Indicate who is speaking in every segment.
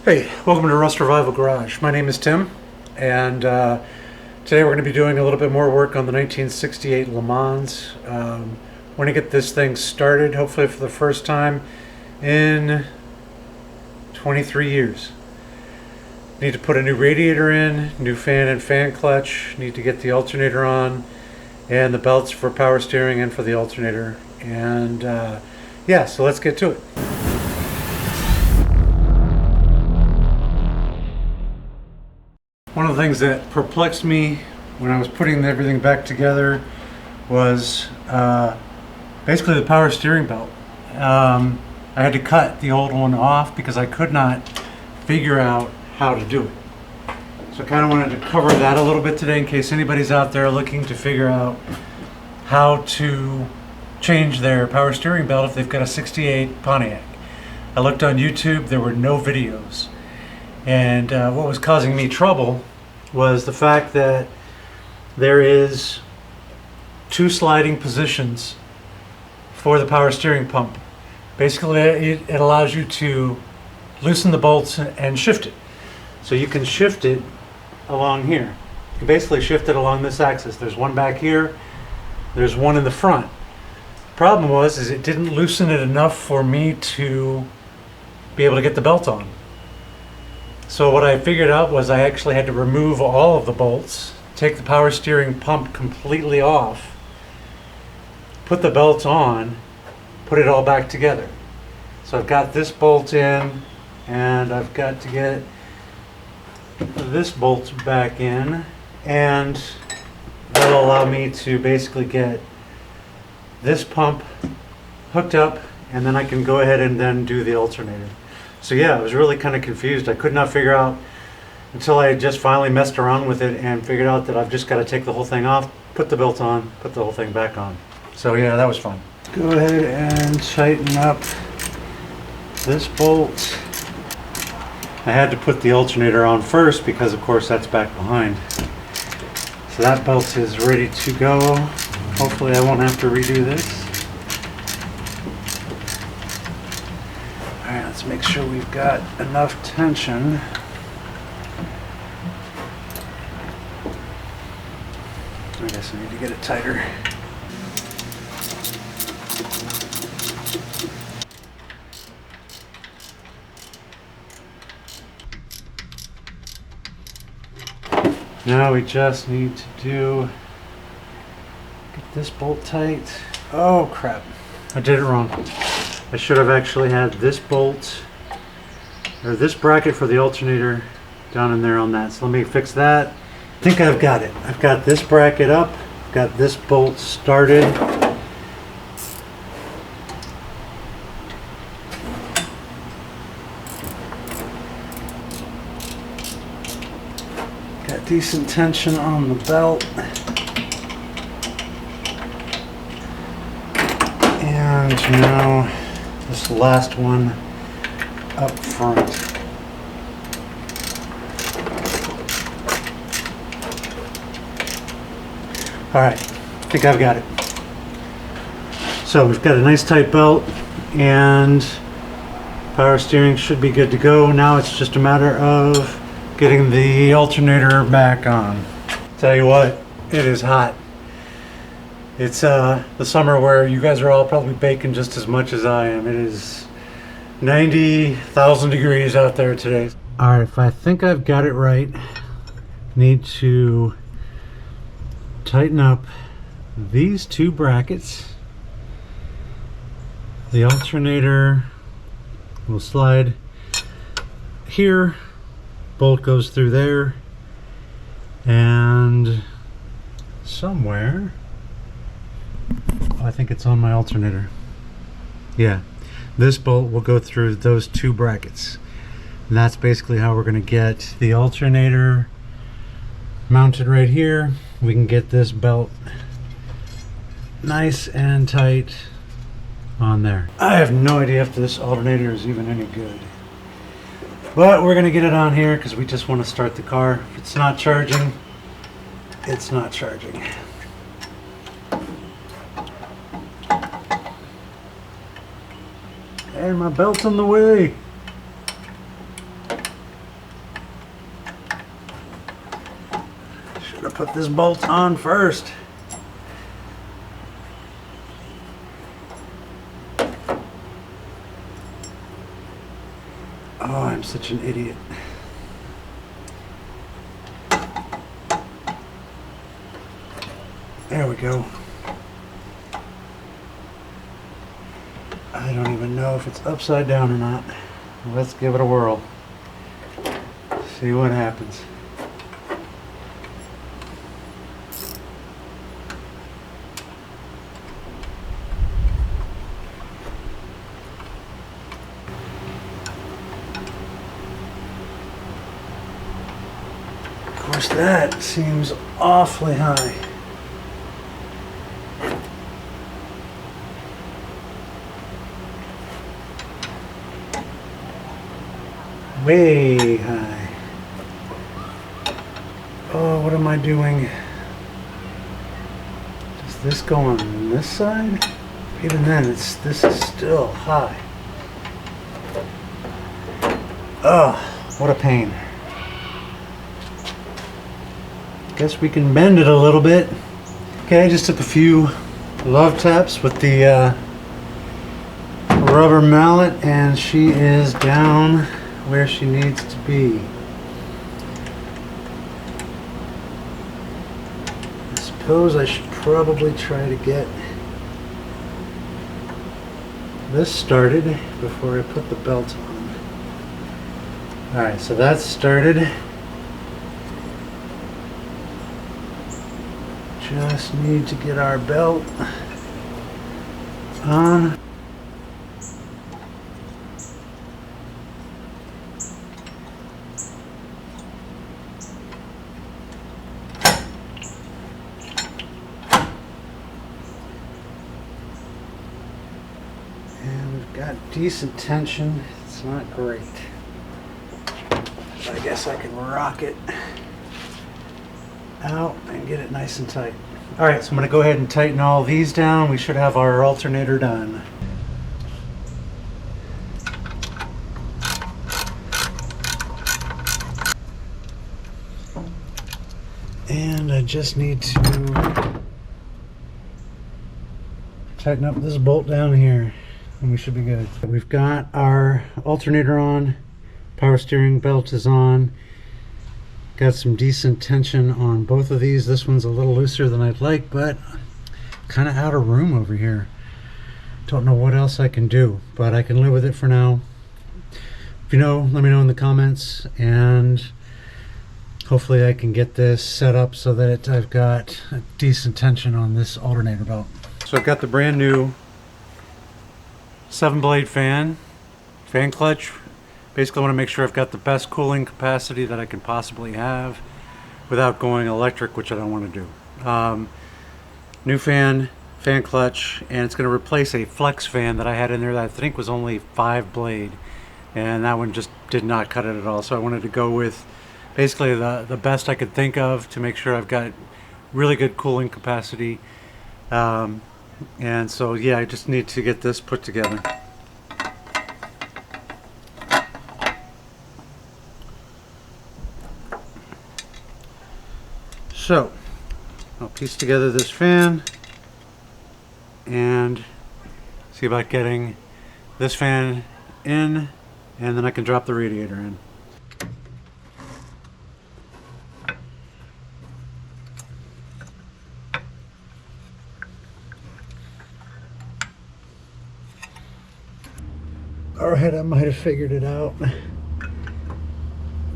Speaker 1: Hey, welcome to Rust Revival Garage. My name is Tim, and today we're going to be doing a little bit more work on the 1968 LeMans. Want to get this thing started, hopefully for the first time in 23 years. Need to put a new radiator in, new fan and fan clutch, need to get the alternator on, and the belts for power steering and for the alternator. And yeah, so let's get to it. One of the things that perplexed me when I was putting everything back together was basically the power steering belt. I had to cut the old one off because I could not figure out how to do it. So I kind of wanted to cover that a little bit today in case anybody's out there looking to figure out how to change their power steering belt if they've got a 68 Pontiac. I looked on YouTube, there were no videos. And what was causing me trouble was the fact that there is two sliding positions for the power steering pump. Basically, it allows you to loosen the bolts and shift it. So you can shift it along here. You can basically shift it along this axis. There's one back here, there's one in the front. The problem is it didn't loosen it enough for me to be able to get the belt on. So what I figured out was I actually had to remove all of the bolts, take the power steering pump completely off, put the belt on, put it all back together. So I've got this bolt in, and I've got to get this bolt back in, and that'll allow me to basically get this pump hooked up, and then I can go ahead and then do the alternator. So yeah, I was really kind of confused. I could not figure out until I had just finally messed around with it and figured out that I've just got to take the whole thing off, put the belt on, put the whole thing back on. So yeah, that was fun. Go ahead and tighten up this bolt. I had to put the alternator on first because of course that's back behind. So that belt is ready to go. Hopefully I won't have to redo this. Alright, let's make sure we've got enough tension. I guess I need to get it tighter. Now we just need to get this bolt tight. Oh crap, I did it wrong. I should have actually had this bolt, or this bracket for the alternator down in there on that. So let me fix that. I think I've got it. I've got this bracket up, I've got this bolt started. Got decent tension on the belt. And now this last one up front. Alright, I think I've got it. So we've got a nice tight belt and power steering should be good to go. Now it's just a matter of getting the alternator back on. Tell you what, it is hot. It's the summer where you guys are all probably baking just as much as I am. It is 90,000 degrees out there today. Alright, if I think I've got it right, need to tighten up these two brackets. The alternator will slide here, bolt goes through there, and somewhere, I think it's on my alternator. Yeah, this bolt will go through those two brackets. And that's basically how we're going to get the alternator mounted right here. We can get this belt nice and tight on there. I have no idea if this alternator is even any good. But we're going to get it on here because we just want to start the car. If it's not charging, it's not charging. And my belt's in the way. gonna put this bolt on first. Oh, I'm such an idiot. There we go. I don't even know if it's upside down or not. Let's give it a whirl. See what happens. Of course, that seems awfully high. Way high. Oh, what am I doing? Does this go on this side? Even then, this is still high. Oh, what a pain. Guess we can bend it a little bit. Okay, I just took a few love taps with the rubber mallet, and she is down where she needs to be. I suppose I should probably try to get this started before I put the belt on. Alright, so that's started. Just need to get our belt on. And we've got decent tension. It's not great. I guess I can rock it out and get it nice and tight. Alright, so I'm going to go ahead and tighten all these down. We should have our alternator done. And I just need to tighten up this bolt down here and we should be good. We've got our alternator on, power steering belt is on. Got some decent tension on both of these. This one's a little looser than I'd like, but kind of out of room over here. Don't know what else I can do, but I can live with it for now. If you know, let me know in the comments, and hopefully I can get this set up so that I've got a decent tension on this alternator belt. So I've got the brand new 7-blade fan clutch. Basically, I want to make sure I've got the best cooling capacity that I can possibly have without going electric, which I don't want to do. New fan clutch, and it's going to replace a flex fan that I had in there that I think was only 5-blade, and that one just did not cut it at all. So I wanted to go with basically the best I could think of to make sure I've got really good cooling capacity. And so yeah, I just need to get this put together. So I'll piece together this fan and see about getting this fan in, and then I can drop the radiator in. Alright, I might have figured it out.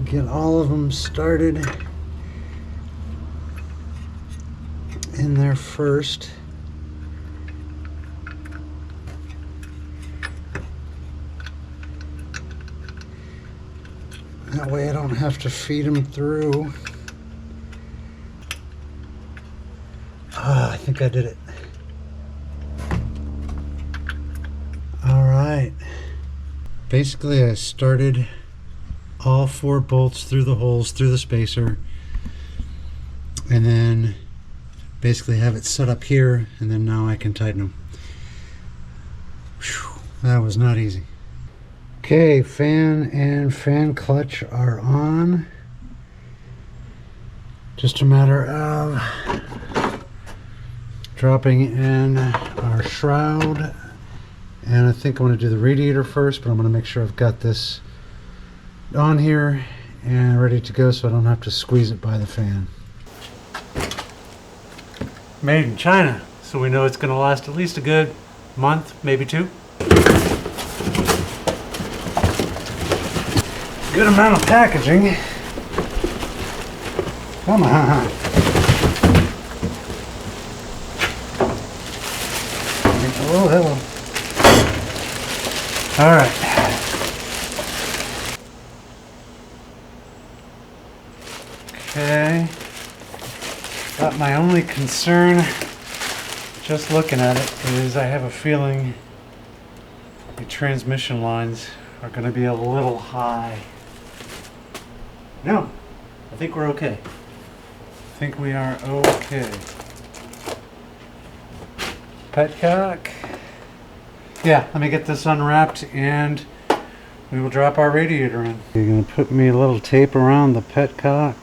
Speaker 1: Get all of them started in there first. That way I don't have to feed them through. I think I did it. Alright. Basically I started all 4 bolts through the holes, through the spacer, and then basically have it set up here, and then now I can tighten them. Whew, that was not easy. Okay, fan and fan clutch are on. Just a matter of dropping in our shroud. And I think I'm going to do the radiator first, but I'm going to make sure I've got this on here and ready to go so I don't have to squeeze it by the fan. Made in China, so we know it's going to last at least a good month, maybe 2. Good amount of packaging. Come on. Oh, hello. All right. Okay. But my only concern, just looking at it, is I have a feeling the transmission lines are going to be a little high. No, I think we're okay. I think we are okay. Petcock. Yeah, let me get this unwrapped and we will drop our radiator in. You're going to put me a little tape around the petcock.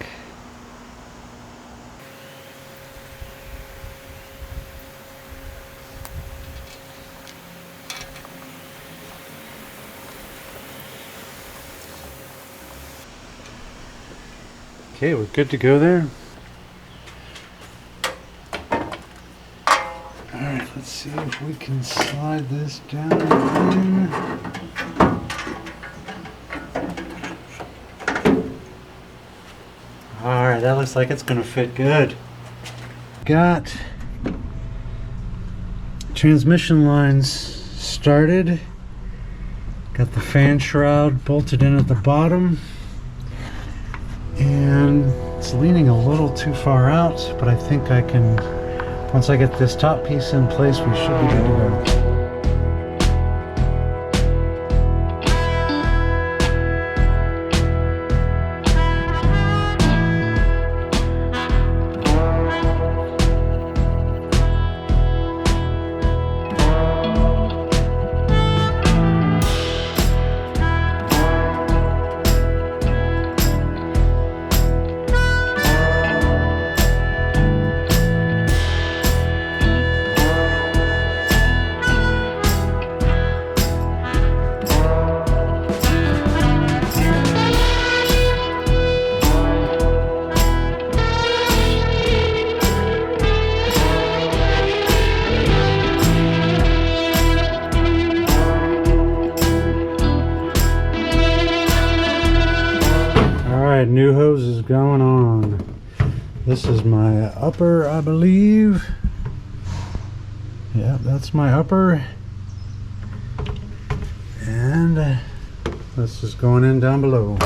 Speaker 1: Okay, we're good to go there. Alright, let's see if we can slide this down in. Alright, that looks like it's going to fit good. Got transmission lines started. Got the fan shroud bolted in at the bottom. And it's leaning a little too far out, but I think I can, once I get this top piece in place, we should be good to go. New hose is going on. This is my upper, I believe. Yeah, that's my upper. And this is going in down below.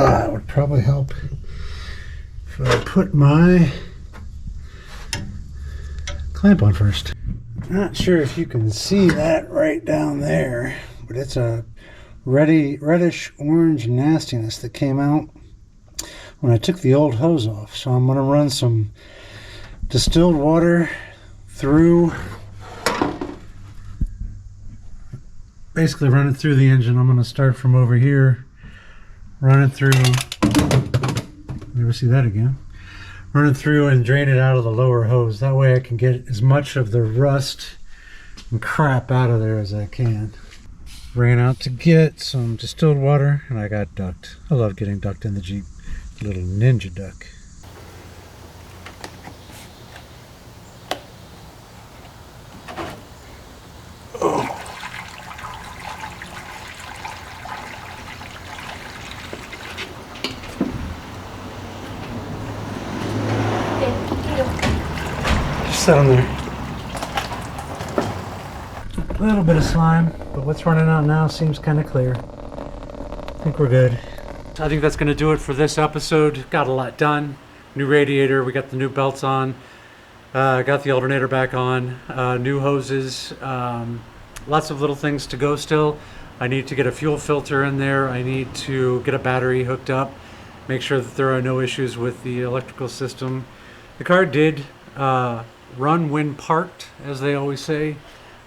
Speaker 1: It would probably help if I put my clamp on first. Not sure if you can see that right down there, but it's a reddish orange nastiness that came out when I took the old hose off. So I'm going to run some distilled water through, basically run it through the engine. I'm going to start from over here, run it through, never see that again, run it through and drain it out of the lower hose. That way I can get as much of the rust and crap out of there as I can. Ran out to get some distilled water and I got ducked. I love getting ducked in the Jeep. Little ninja duck. Oh. Just sit on there. A little bit of slime, but what's running out now seems kind of clear. I think we're good. I think that's going to do it for this episode. Got a lot done. New radiator, we got the new belts on, got the alternator back on, new hoses, lots of little things to go still. I need to get a fuel filter in there. I need to get a battery hooked up, make sure that there are no issues with the electrical system. The car did run when parked, as they always say.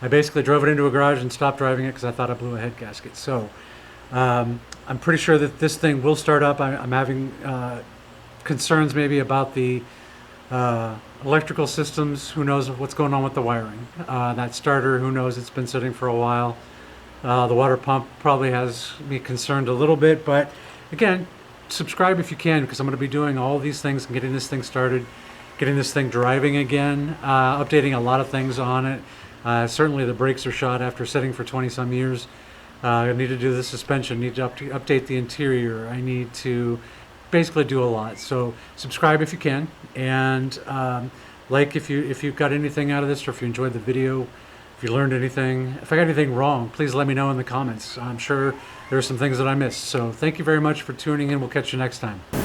Speaker 1: I basically drove it into a garage and stopped driving it because I thought I blew a head gasket. So I'm pretty sure that this thing will start up. I'm having concerns maybe about the electrical systems. Who knows what's going on with the wiring? That starter, who knows? It's been sitting for a while. The water pump probably has me concerned a little bit, but again, subscribe if you can, because I'm going to be doing all these things and getting this thing started, getting this thing driving again, updating a lot of things on it. Certainly the brakes are shot after sitting for 20 some years. I need to do the suspension, need to update the interior. I need to basically do a lot. So subscribe if you can, and like if you got anything out of this, or if you enjoyed the video, if you learned anything. If I got anything wrong, please let me know in the comments. I'm sure there are some things that I missed. So thank you very much for tuning in. We'll catch you next time.